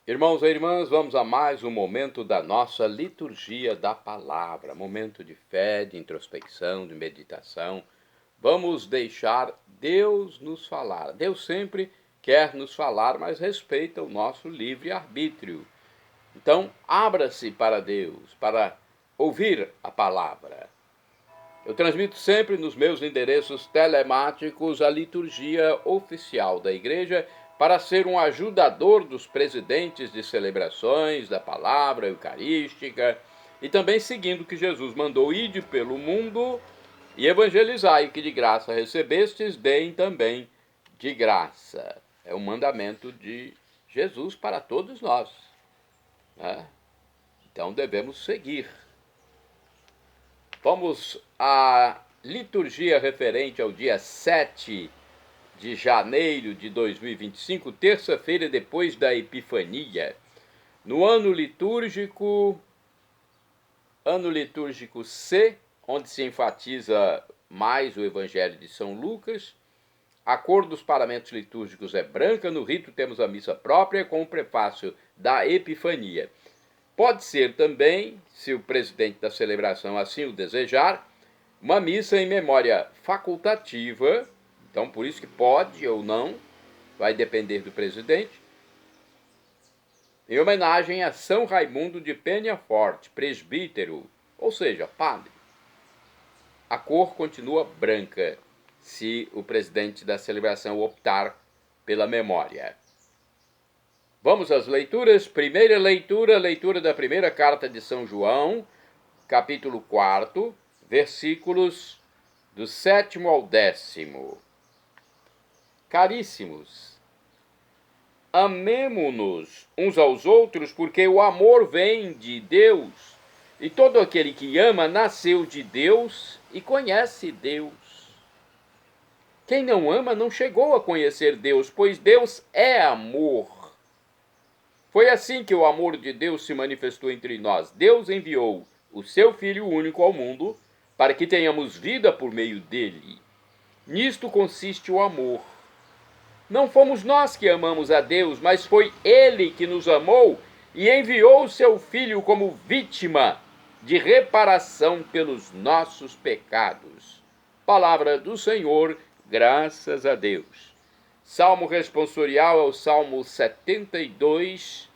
Irmãos e irmãs, vamos a mais um momento da nossa liturgia da palavra, momento de fé, de introspecção, de meditação. Vamos deixar Deus nos falar. Deus sempre quer nos falar, mas respeita o nosso livre-arbítrio. Então, abra-se para Deus, para ouvir a palavra. Eu transmito sempre nos meus endereços telemáticos a liturgia oficial da igreja para ser um ajudador dos presidentes de celebrações da palavra eucarística e também seguindo o que Jesus mandou: ide pelo mundo e evangelizai, que de graça recebestes, deem também de graça. É um mandamento de Jesus para todos nós, né? Então devemos seguir. Vamos à liturgia referente ao dia 7 de janeiro de 2025, terça-feira depois da Epifania. No ano litúrgico C, onde se enfatiza mais o Evangelho de São Lucas. A cor dos paramentos litúrgicos é branca, no rito temos a missa própria com o prefácio da Epifania. Pode ser também, se o presidente da celebração assim o desejar, uma missa em memória facultativa, então por isso que pode ou não, vai depender do presidente, em homenagem a São Raimundo de Peñafort, presbítero, ou seja, padre. A cor continua branca, se o presidente da celebração optar pela memória. Vamos às leituras. Primeira leitura, leitura da primeira carta de São João, capítulo 4, versículos do 7º ao 10º. Caríssimos, amemo-nos uns aos outros, porque o amor vem de Deus, e todo aquele que ama nasceu de Deus e conhece Deus. Quem não ama não chegou a conhecer Deus, pois Deus é amor. Foi assim que o amor de Deus se manifestou entre nós. Deus enviou o seu Filho único ao mundo para que tenhamos vida por meio dele. Nisto consiste o amor. Não fomos nós que amamos a Deus, mas foi ele que nos amou e enviou o seu Filho como vítima de reparação pelos nossos pecados. Palavra do Senhor, graças a Deus. Salmo responsorial é o Salmo 72,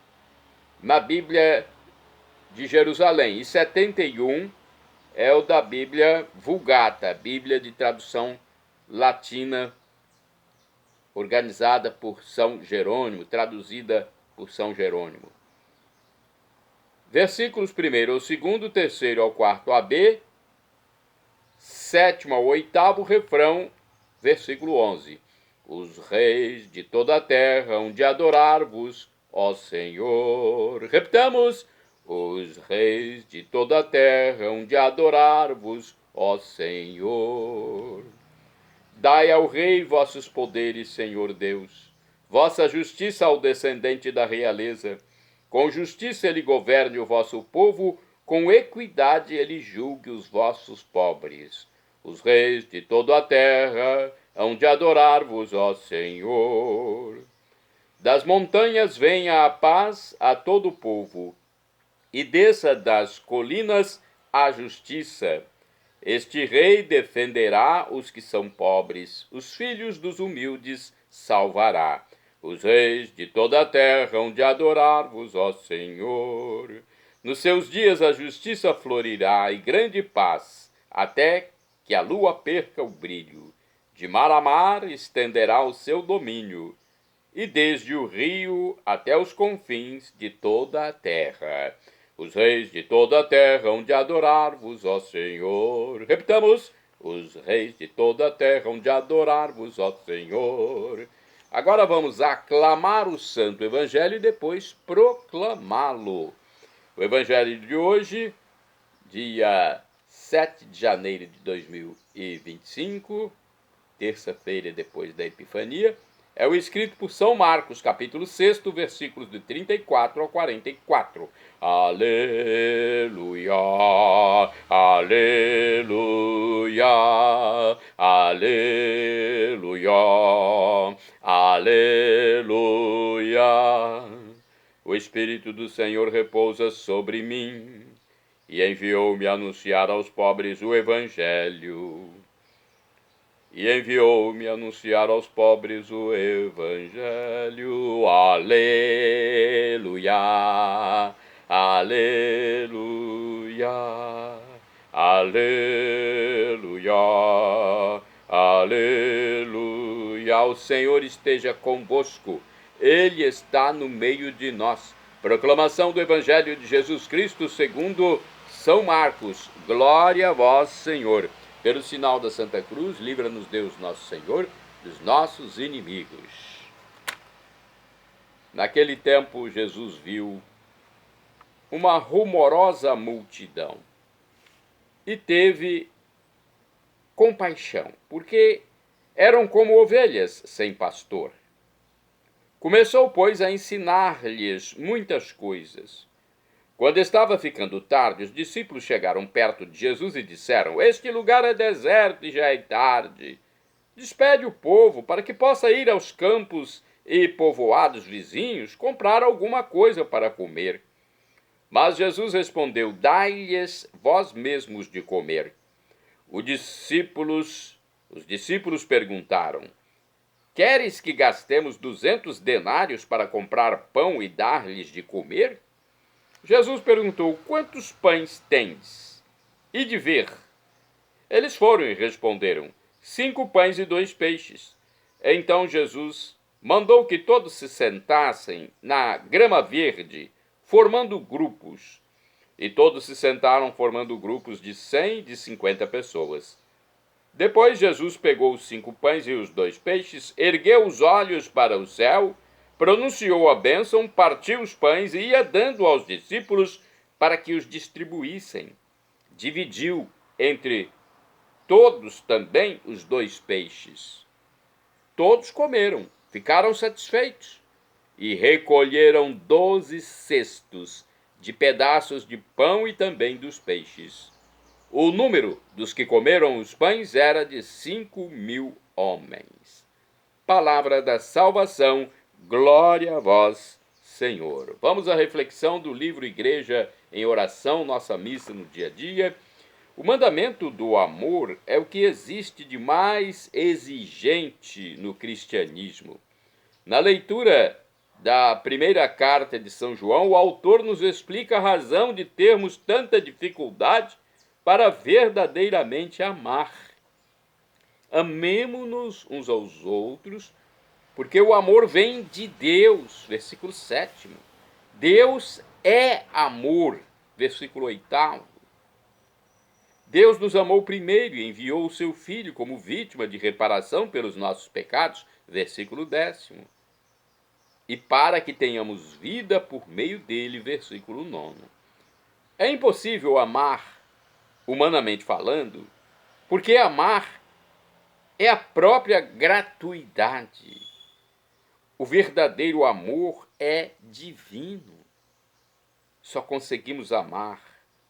na Bíblia de Jerusalém, e 71 é o da Bíblia Vulgata, Bíblia de tradução latina, organizada por São Jerônimo, traduzida por São Jerônimo. Versículos 1º ao 2º, 3º ao 4º AB, 7º ao 8º, refrão, versículo 11. Os reis de toda a terra hão de adorar-vos, ó Senhor. Repitamos: os reis de toda a terra hão de adorar-vos, ó Senhor. Dai ao rei vossos poderes, Senhor Deus, vossa justiça ao descendente da realeza. Com justiça ele governe o vosso povo, com equidade ele julgue os vossos pobres. Os reis de toda a terra hão de adorar-vos, ó Senhor. Das montanhas venha a paz a todo o povo, e desça das colinas a justiça. Este rei defenderá os que são pobres, os filhos dos humildes salvará. Os reis de toda a terra hão de adorar-vos, ó Senhor. Nos seus dias a justiça florirá e grande paz, até que a lua perca o brilho. De mar a mar estenderá o seu domínio, e desde o rio até os confins de toda a terra. Os reis de toda a terra hão de adorar-vos, ó Senhor. Repitamos: os reis de toda a terra hão de adorar-vos, ó Senhor. Agora vamos aclamar o Santo Evangelho e depois proclamá-lo. O Evangelho de hoje, dia 7 de janeiro de 2025, terça-feira depois da Epifania, é o escrito por São Marcos, capítulo 6, versículos de 34 ao 44. Aleluia, aleluia, aleluia, aleluia. O Espírito do Senhor repousa sobre mim e enviou-me a anunciar aos pobres o Evangelho. Aleluia, aleluia, aleluia, aleluia. O Senhor esteja convosco, Ele está no meio de nós. Proclamação do Evangelho de Jesus Cristo segundo São Marcos. Glória a vós, Senhor. Pelo sinal da Santa Cruz, livra-nos Deus nosso Senhor dos nossos inimigos. Naquele tempo, Jesus viu uma rumorosa multidão e teve compaixão, porque eram como ovelhas sem pastor. Começou, pois, a ensinar-lhes muitas coisas. Quando estava ficando tarde, os discípulos chegaram perto de Jesus e disseram: Este lugar é deserto e já é tarde. Despede o povo para que possa ir aos campos e povoados vizinhos comprar alguma coisa para comer. Mas Jesus respondeu: Dai-lhes vós mesmos de comer. Os discípulos perguntaram: Queres que gastemos 200 denários para comprar pão e dar-lhes de comer? Jesus perguntou: Quantos pães tens? E de ver. Eles foram e responderam: 5 pães e 2 peixes. Então Jesus mandou que todos se sentassem na grama verde, formando grupos. E todos se sentaram formando grupos de 100 e de 50 pessoas. Depois Jesus pegou os 5 pães e os 2 peixes, ergueu os olhos para o céu, pronunciou a bênção, partiu os pães e ia dando aos discípulos para que os distribuíssem. Dividiu entre todos também os 2 peixes. Todos comeram, ficaram satisfeitos e recolheram 12 cestos de pedaços de pão e também dos peixes. O número dos que comeram os pães era de 5.000 homens. Palavra da salvação. Glória a vós, Senhor. Vamos à reflexão do livro Igreja em Oração, nossa missa no dia a dia. O mandamento do amor é o que existe de mais exigente no cristianismo. Na leitura da primeira carta de São João, o autor nos explica a razão de termos tanta dificuldade para verdadeiramente amar. Amemo-nos uns aos outros, porque o amor vem de Deus, versículo 7. Deus é amor, versículo 8. Deus nos amou primeiro e enviou o seu Filho como vítima de reparação pelos nossos pecados, versículo 10. E para que tenhamos vida por meio dele, versículo 9. É impossível amar, humanamente falando, porque amar é a própria gratuidade. O verdadeiro amor é divino. Só conseguimos amar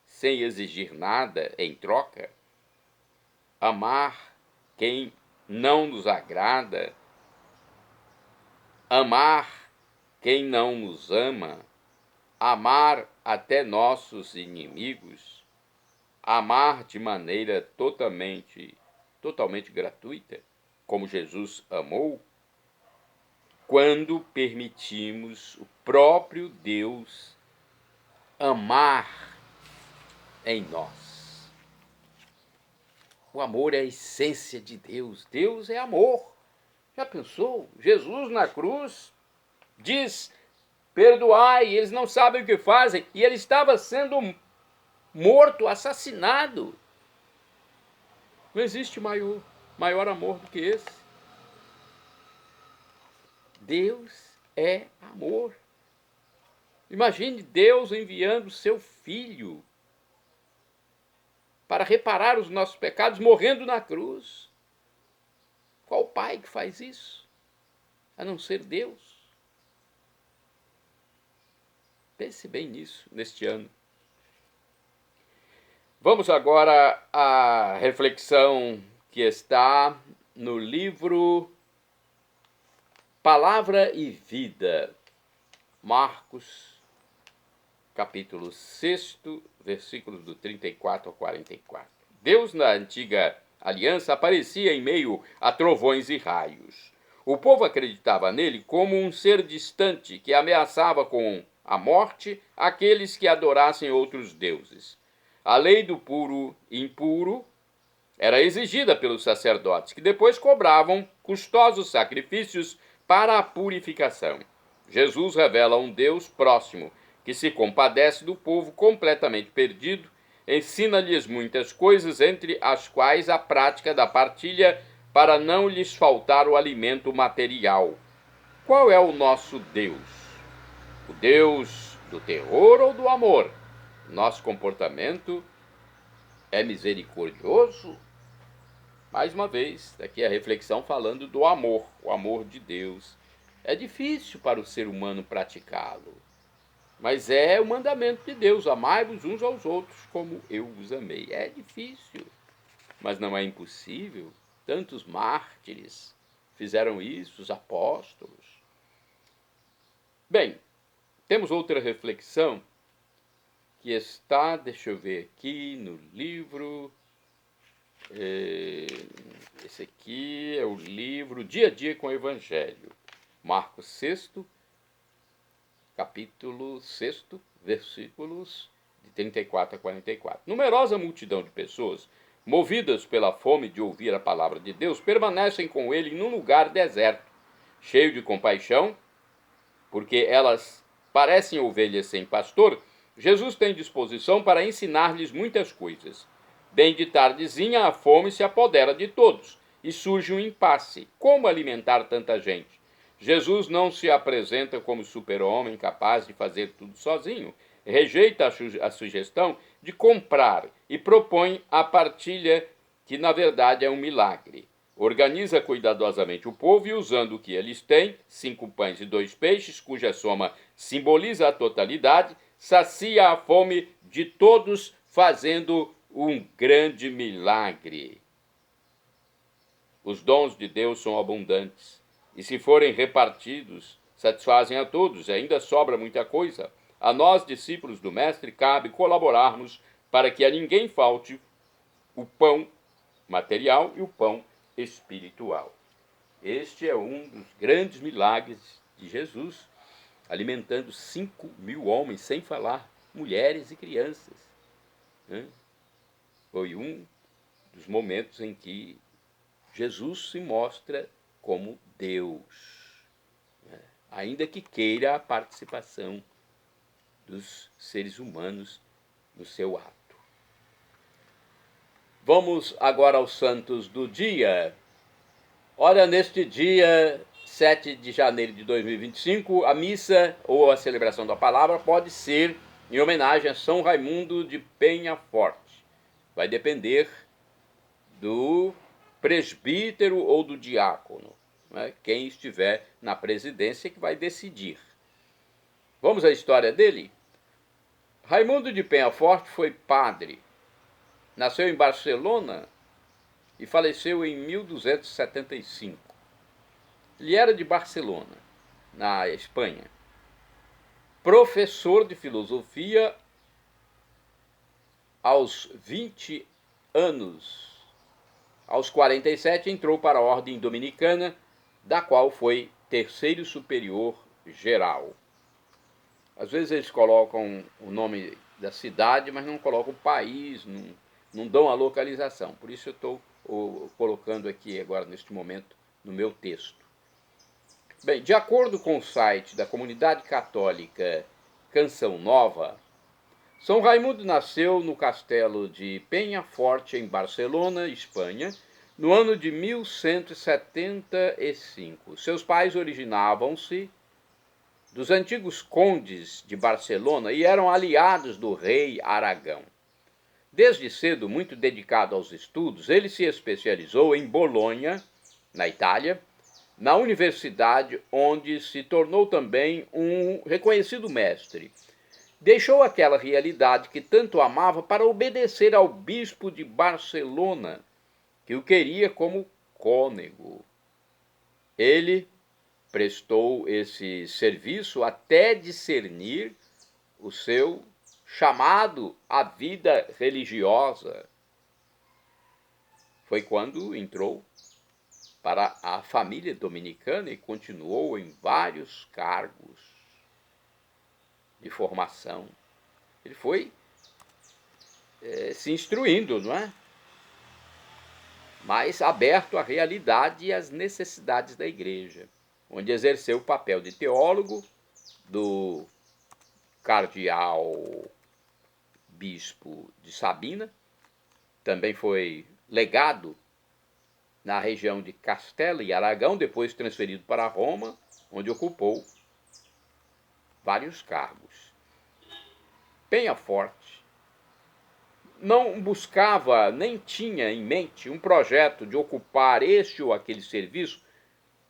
sem exigir nada em troca. Amar quem não nos agrada. Amar quem não nos ama. Amar até nossos inimigos. Amar de maneira totalmente gratuita, como Jesus amou, quando permitimos o próprio Deus amar em nós. O amor é a essência de Deus. Deus é amor. Já pensou? Jesus na cruz diz: perdoai, eles não sabem o que fazem. E ele estava sendo morto, assassinado. Não existe maior amor do que esse. Deus é amor. Imagine Deus enviando seu Filho para reparar os nossos pecados, morrendo na cruz. Qual pai que faz isso? A não ser Deus. Pense bem nisso, neste ano. Vamos agora à reflexão que está no livro Palavra e Vida. Marcos, capítulo 6, versículos do 34 ao 44. Deus, na antiga aliança, aparecia em meio a trovões e raios. O povo acreditava nele como um ser distante que ameaçava com a morte aqueles que adorassem outros deuses. A lei do puro e impuro era exigida pelos sacerdotes, que depois cobravam custosos sacrifícios para a purificação. Jesus revela um Deus próximo, que se compadece do povo completamente perdido, ensina-lhes muitas coisas, entre as quais a prática da partilha para não lhes faltar o alimento material. Qual é o nosso Deus? O Deus do terror ou do amor? Nosso comportamento é misericordioso? Mais uma vez, daqui a reflexão falando do amor, o amor de Deus. É difícil para o ser humano praticá-lo, mas é o mandamento de Deus: amai-vos uns aos outros como eu vos amei. É difícil, mas não é impossível. Tantos mártires fizeram isso, os apóstolos. Bem, temos outra reflexão que está, deixa eu ver aqui, no livro. Esse aqui é o livro Dia a Dia com o Evangelho. Marcos 6, capítulo 6, versículos de 34 a 44. Numerosa multidão de pessoas, movidas pela fome de ouvir a palavra de Deus, permanecem com ele num lugar deserto, cheio de compaixão, porque elas parecem ovelhas sem pastor. Jesus tem disposição para ensinar-lhes muitas coisas. Bem de tardezinha, a fome se apodera de todos e surge um impasse. Como alimentar tanta gente? Jesus não se apresenta como super-homem capaz de fazer tudo sozinho. Rejeita a sugestão de comprar e propõe a partilha, que na verdade é um milagre. Organiza cuidadosamente o povo e, usando o que eles têm, 5 pães e 2 peixes, cuja soma simboliza a totalidade, sacia a fome de todos, fazendo um grande milagre. Os dons de Deus são abundantes, e se forem repartidos, satisfazem a todos, e ainda sobra muita coisa. A nós, discípulos do Mestre, cabe colaborarmos para que a ninguém falte o pão material e o pão espiritual. Este é um dos grandes milagres de Jesus, alimentando 5.000 homens, sem falar mulheres e crianças. Foi um dos momentos em que Jesus se mostra como Deus, ainda que queira a participação dos seres humanos no seu ato. Vamos agora aos santos do dia. Olha, neste dia 7 de janeiro de 2025, a missa ou a celebração da palavra pode ser em homenagem a São Raimundo de Penha-Forte. Vai depender do presbítero ou do diácono, quem estiver na presidência que vai decidir. Vamos à história dele? Raimundo de Penha-Forte foi padre. Nasceu em Barcelona e faleceu em 1275. Ele era de Barcelona, na Espanha. Professor de filosofia aos 20 anos. Aos 47 entrou para a ordem dominicana, da qual foi terceiro superior geral. Às vezes eles colocam o nome da cidade, mas não colocam o país, não dão a localização. Por isso eu estou colocando aqui agora, neste momento, no meu texto. Bem, de acordo com o site da comunidade católica Canção Nova, São Raimundo nasceu no castelo de Penha-Forte, em Barcelona, Espanha, no ano de 1175. Seus pais originavam-se dos antigos condes de Barcelona e eram aliados do rei Aragão. Desde cedo, muito dedicado aos estudos, ele se especializou em Bolonha, na Itália, na universidade, onde se tornou também um reconhecido mestre. Deixou aquela realidade que tanto amava para obedecer ao bispo de Barcelona, que o queria como cônego. Ele prestou esse serviço até discernir o seu chamado à vida religiosa. Foi quando entrou para a família dominicana e continuou em vários cargos de formação. Ele foi se instruindo, não é? Mas aberto à realidade e às necessidades da igreja, onde exerceu o papel de teólogo do cardeal bispo de Sabina. Também foi legado na região de Castela e Aragão, depois transferido para Roma, onde ocupou vários cargos. Peñafort não buscava, nem tinha em mente um projeto de ocupar este ou aquele serviço,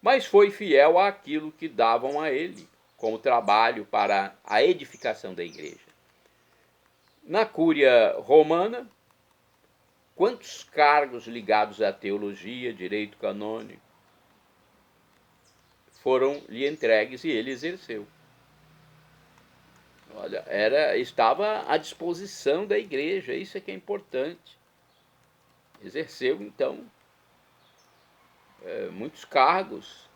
mas foi fiel àquilo que davam a ele como trabalho para a edificação da igreja. Na Cúria Romana, quantos cargos ligados à teologia, direito canônico, foram-lhe entregues e ele exerceu. Olha, estava à disposição da igreja, isso é que é importante. Exerceu, então, muitos cargos.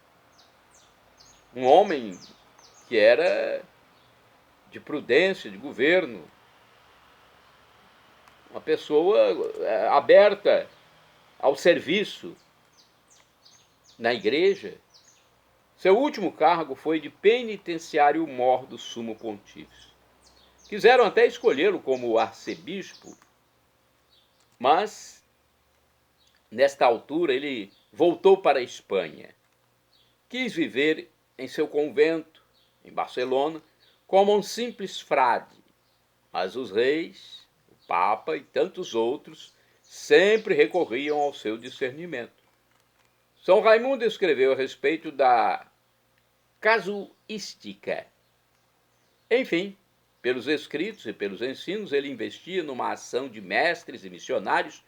Um homem que era de prudência, de governo, uma pessoa aberta ao serviço na igreja. Seu último cargo foi de penitenciário-mor do sumo pontífice. Quiseram até escolhê-lo como arcebispo, mas, nesta altura, ele voltou para a Espanha. Quis viver em seu convento, em Barcelona, como um simples frade, mas os reis, o Papa e tantos outros sempre recorriam ao seu discernimento. São Raimundo escreveu a respeito da casuística. Enfim, pelos escritos e pelos ensinos, ele investia numa ação de mestres e missionários,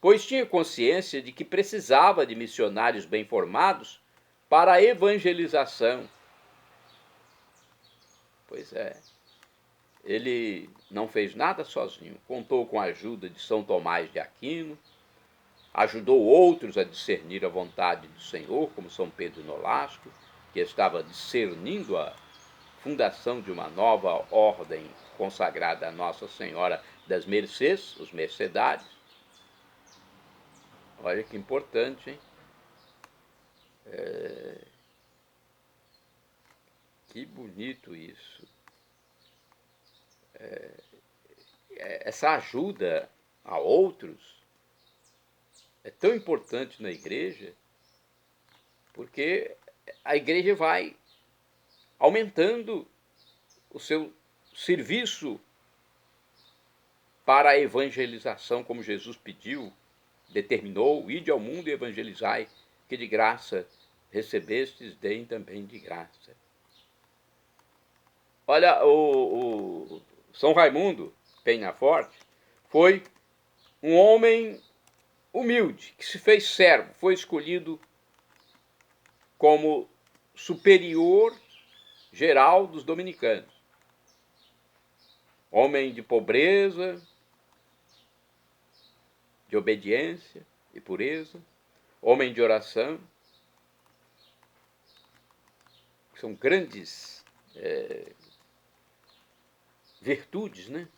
pois tinha consciência de que precisava de missionários bem formados para a evangelização. Pois é, ele não fez nada sozinho, contou com a ajuda de São Tomás de Aquino, ajudou outros a discernir a vontade do Senhor, como São Pedro Nolasco, que estava discernindo a fundação de uma nova ordem consagrada a Nossa Senhora das Mercês, os mercedários. Olha que importante, hein? Que bonito isso. Essa ajuda a outros é tão importante na igreja, porque a igreja vai aumentando o seu serviço para a evangelização, como Jesus pediu, determinou: ide ao mundo e evangelizai, que de graça recebestes, deem também de graça. Olha, o São Raimundo Peñafort foi um homem humilde, que se fez servo, foi escolhido como superior geral dos dominicanos. Homem de pobreza, de obediência e pureza, homem de oração. São grandes virtudes, né?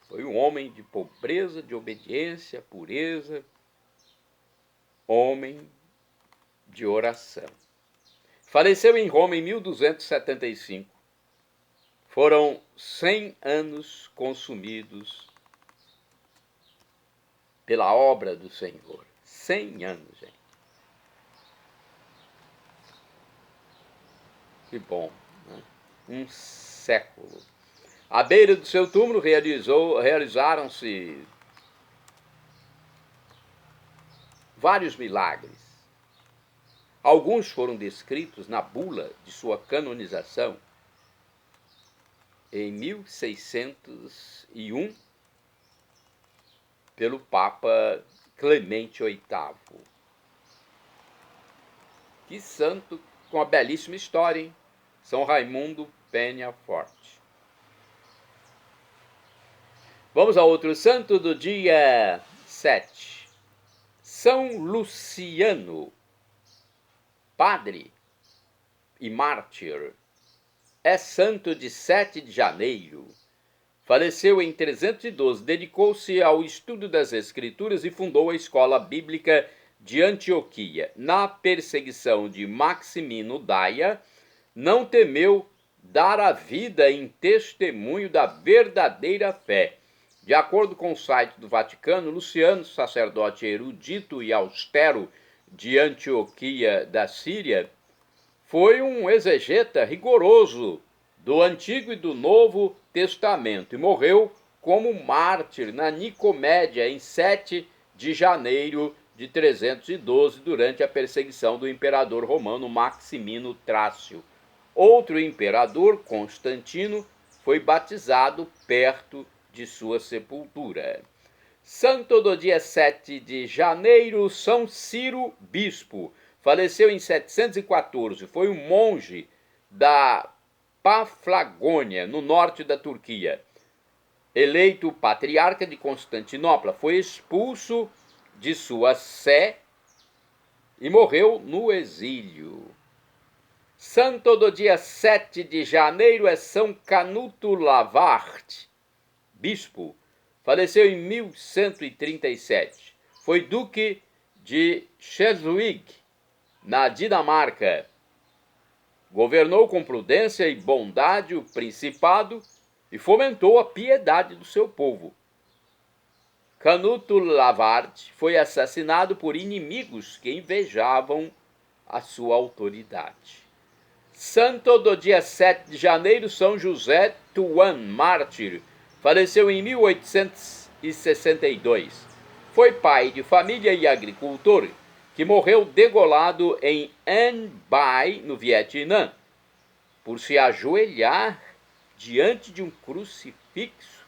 Foi um homem de pobreza, de obediência, pureza, homem de oração. Faleceu em Roma em 1275. Foram 100 anos consumidos pela obra do Senhor. 100 anos, gente. Que bom, né? Um século. À beira do seu túmulo realizaram-se vários milagres. Alguns foram descritos na bula de sua canonização em 1601 pelo Papa Clemente VIII. Que santo com uma belíssima história, hein? São Raimundo Peña-Forte. Vamos a outro santo do dia 7. São Luciano, padre e mártir. É santo de 7 de janeiro. Faleceu em 312, dedicou-se ao estudo das Escrituras e fundou a escola bíblica de Antioquia. Na perseguição de Maximino Daia, não temeu dar a vida em testemunho da verdadeira fé. De acordo com o site do Vaticano, Luciano, sacerdote erudito e austero de Antioquia da Síria, foi um exegeta rigoroso do Antigo e do Novo Testamento e morreu como mártir na Nicomédia em 7 de janeiro de 312, durante a perseguição do imperador romano Maximino Trácio. Outro imperador, Constantino, foi batizado perto de sua sepultura. Santo do dia 7 de janeiro, São Ciro Bispo. Faleceu em 714, foi um monge da Paflagônia, no norte da Turquia. Eleito patriarca de Constantinopla, foi expulso de sua sé e morreu no exílio. Santo do dia 7 de janeiro é São Canuto Lavard, bispo. Faleceu em 1137. Foi duque de Schleswig, na Dinamarca. Governou com prudência e bondade o principado e fomentou a piedade do seu povo. Canuto Lavard foi assassinado por inimigos que invejavam a sua autoridade. Santo do dia 7 de janeiro, São José Tuan, mártir. Faleceu em 1862. Foi pai de família e agricultor, que morreu degolado em An Bai, no Vietnã, por se ajoelhar diante de um crucifixo,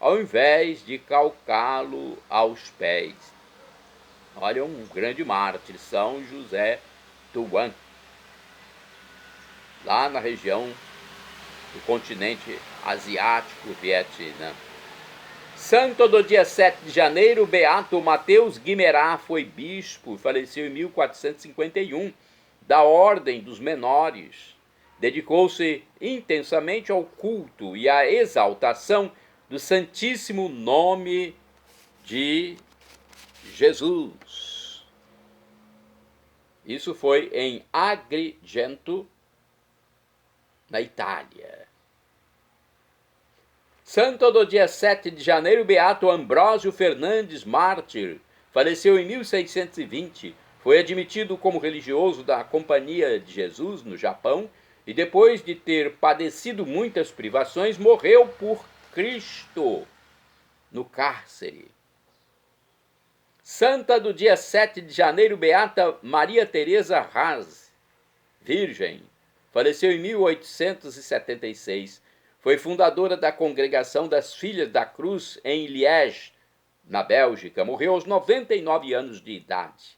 ao invés de calcá-lo aos pés. Olha, um grande mártir, São José Tuan, lá na região do continente asiático, Vietnã. Santo do dia 7 de janeiro, Beato Mateus Guimerá, foi bispo, faleceu em 1451, da Ordem dos Menores. Dedicou-se intensamente ao culto e à exaltação do Santíssimo Nome de Jesus. Isso foi em Agrigento, na Itália. Santo do dia 7 de janeiro, Beato Ambrósio Fernandes, mártir. Faleceu em 1620. Foi admitido como religioso da Companhia de Jesus no Japão e, depois de ter padecido muitas privações, morreu por Cristo no cárcere. Santa do dia 7 de janeiro, Beata Maria Teresa Haas, virgem. Faleceu em 1876. Foi fundadora da Congregação das Filhas da Cruz em Liège, na Bélgica. Morreu aos 99 anos de idade.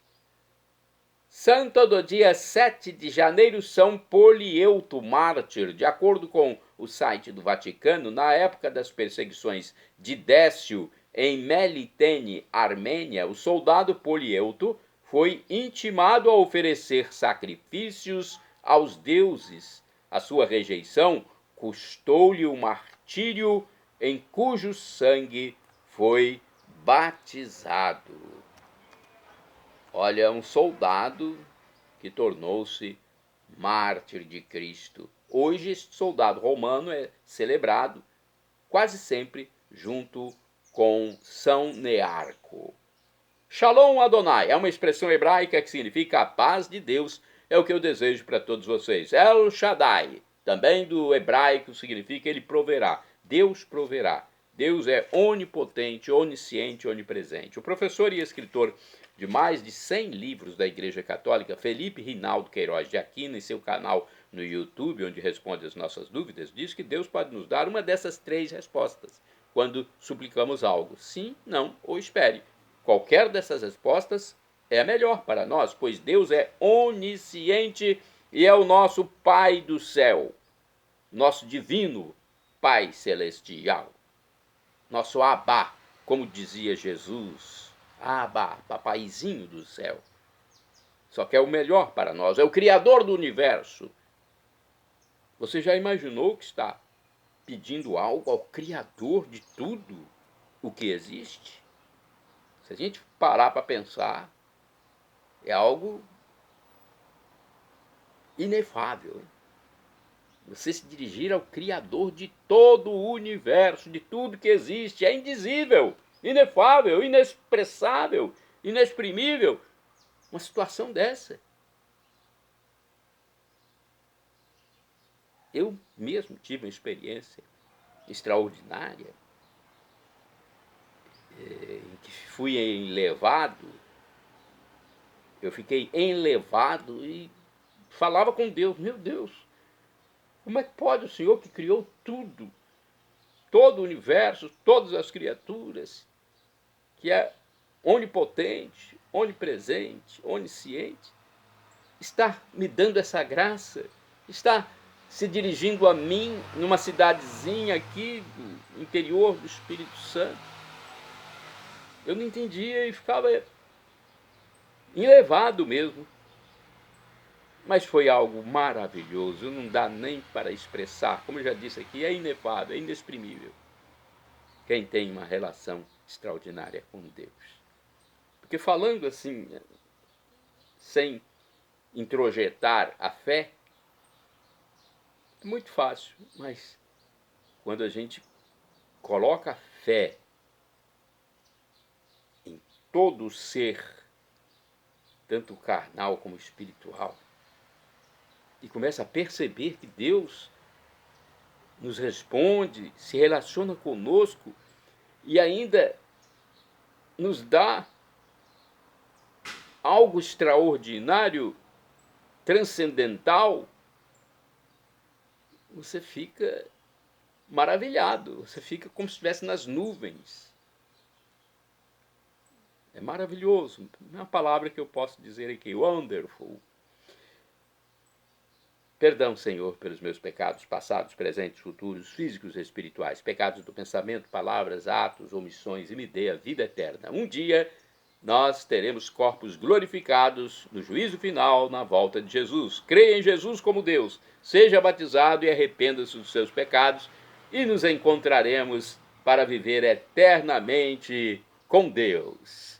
Santo do dia 7 de janeiro, São Polieuto, mártir. De acordo com o site do Vaticano, na época das perseguições de Décio em Melitene, Armênia, o soldado Polieuto foi intimado a oferecer sacrifícios aos deuses. A sua rejeição custou-lhe o martírio, em cujo sangue foi batizado. Olha, um soldado que tornou-se mártir de Cristo. Hoje, este soldado romano é celebrado quase sempre junto com São Nearco. Shalom Adonai é uma expressão hebraica que significa a paz de Deus. É o que eu desejo para todos vocês. El Shaddai, também do hebraico, significa ele proverá. Deus proverá. Deus é onipotente, onisciente, onipresente. O professor e escritor de mais de 100 livros da Igreja Católica, Felipe Rinaldo Queiroz de Aquino, em seu canal no YouTube, onde responde as nossas dúvidas, diz que Deus pode nos dar uma dessas 3 respostas quando suplicamos algo: sim, não ou espere. Qualquer dessas respostas é a melhor para nós, pois Deus é onisciente, e é o nosso Pai do céu, nosso divino Pai celestial, nosso Abba, como dizia Jesus, Abba, papaizinho do céu. Só que é o melhor para nós, é o Criador do universo. Você já imaginou que está pedindo algo ao Criador de tudo o que existe? Se a gente parar para pensar, é algo inefável. Você se dirigir ao Criador de todo o universo, de tudo que existe, é indizível, inefável, inexpressável, inexprimível. Uma situação dessa. Eu mesmo tive uma experiência extraordinária em que fui enlevado. Eu fiquei enlevado e falava com Deus. Meu Deus, como é que pode o Senhor que criou tudo, todo o universo, todas as criaturas, que é onipotente, onipresente, onisciente, está me dando essa graça, está se dirigindo a mim numa cidadezinha aqui, no interior do Espírito Santo? Eu não entendia e ficava enlevado mesmo. Mas foi algo maravilhoso, não dá nem para expressar. Como eu já disse aqui, é inefável, é inexprimível. Quem tem uma relação extraordinária com Deus. Porque falando assim, sem introjetar a fé, é muito fácil, mas quando a gente coloca a fé em todo o ser, tanto carnal como espiritual, e começa a perceber que Deus nos responde, se relaciona conosco e ainda nos dá algo extraordinário, transcendental, você fica maravilhado, você fica como se estivesse nas nuvens. É maravilhoso, é uma palavra que eu posso dizer aqui, wonderful. Perdão, Senhor, pelos meus pecados passados, presentes, futuros, físicos e espirituais, pecados do pensamento, palavras, atos, omissões, e me dê a vida eterna. Um dia nós teremos corpos glorificados no juízo final, na volta de Jesus. Creia em Jesus como Deus, seja batizado e arrependa-se dos seus pecados, e nos encontraremos para viver eternamente com Deus.